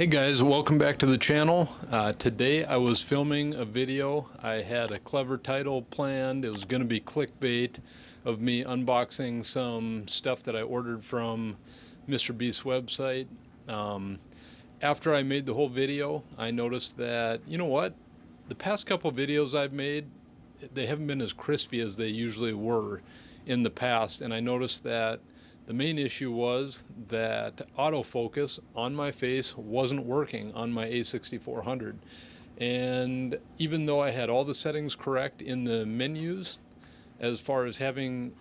Hey guys, welcome back to the channel. Today I was filming a video. I had a clever title planned. It was going to be clickbait of me unboxing some stuff that I ordered from MrBeast's website. After I made the whole video, I noticed that, you know what? The past couple videos I've made, they haven't been as crispy as they usually were in the past, and I noticed that the main issue was that autofocus on my face wasn't working on my a6400. And even though I had all the settings correct in the menus, as far as having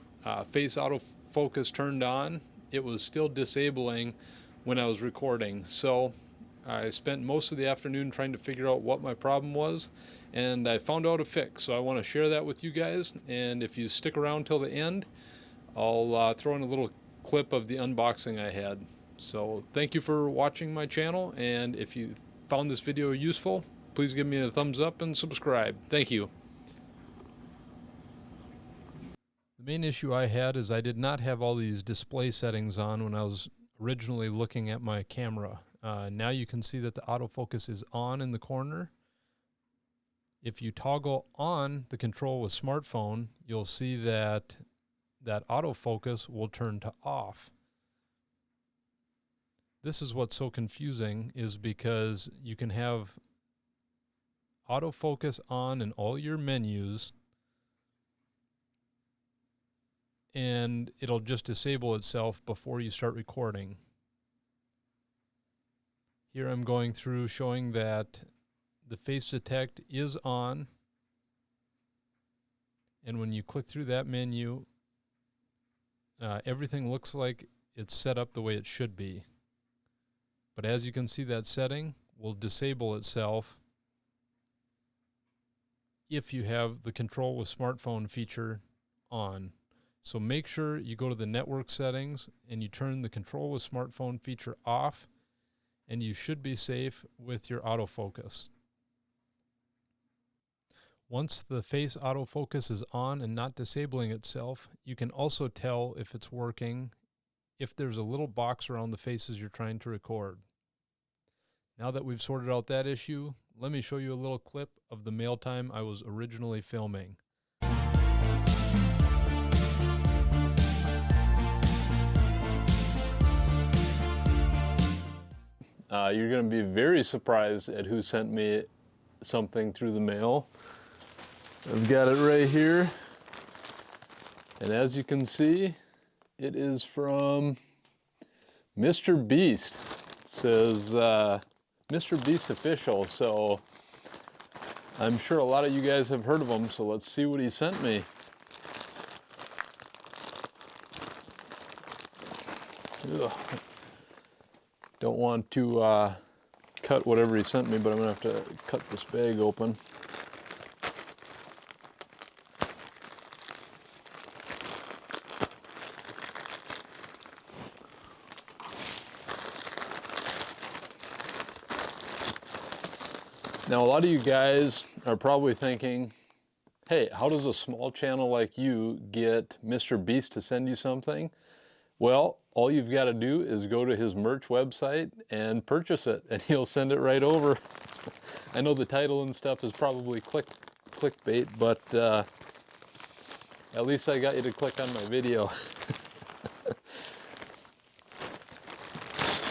face autofocus turned on, it was still disabling when I was recording. So I spent most of the afternoon trying to figure out what my problem was, and I found out a fix. So I want to share that with you guys, and if you stick around till the end, I'll throw in a little clip of the unboxing I had. So thank you for watching my channel, and if you found this video useful, please give me a thumbs up and subscribe. Thank you. The main issue I had is I did not have all these display settings on when I was originally looking at my camera. Now you can see that the autofocus is on in the corner. If you toggle on the control with smartphone, you'll see that autofocus will turn to off. This is what's so confusing, is because you can have autofocus on in all your menus and it'll just disable itself before you start recording. Here I'm going through showing that the face detect is on, and when you click through that menu, everything looks like it's set up the way it should be. But as you can see, that setting will disable itself if you have the control with smartphone feature on. So make sure you go to the network settings and you turn the control with smartphone feature off, and you should be safe with your autofocus. Once the face autofocus is on and not disabling itself, you can also tell if it's working if there's a little box around the faces you're trying to record. Now that we've sorted out that issue, let me show you a little clip of the mail time I was originally filming. You're going to be very surprised at who sent me something through the mail. I've got it right here, and as you can see, it is from MrBeast. It says MrBeast official, so I'm sure a lot of you guys have heard of him, so let's see what he sent me. Ugh. Don't want to cut whatever he sent me, but I'm gonna have to cut this bag open. Now, a lot of you guys are probably thinking, hey, how does a small channel like you get MrBeast to send you something? Well, all you've got to do is go to his merch website and purchase it, and he'll send it right over. I know the title and stuff is probably clickbait, but at least I got you to click on my video. Let's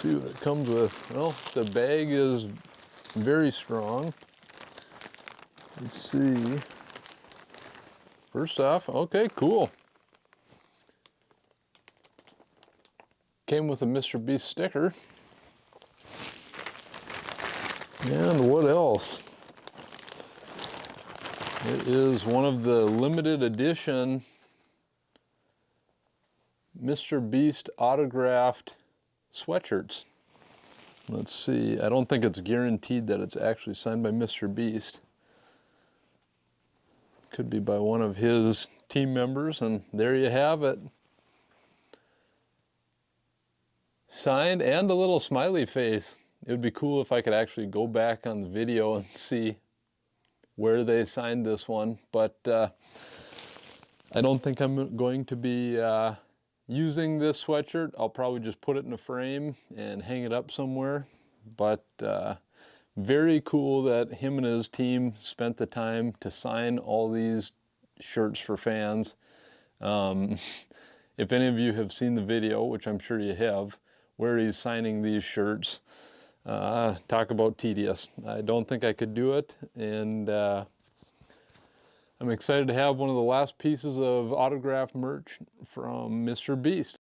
see what it comes with. Well, the bag is very strong. Let's see. First off, okay, cool. Came with a MrBeast sticker. And what else? It is one of the limited edition MrBeast autographed sweatshirts. Let's see, I don't think it's guaranteed that it's actually signed by MrBeast. Could be by one of his team members, and there you have it. Signed, and a little smiley face. It would be cool if I could actually go back on the video and see where they signed this one, but I don't think I'm going to be using this sweatshirt. I'll probably just put it in a frame and hang it up somewhere. but very cool that him and his team spent the time to sign all these shirts for fans. If any of you have seen the video, which I'm sure you have, where he's signing these shirts, talk about tedious. I don't think I could do it, and I'm excited to have one of the last pieces of autographed merch from MrBeast.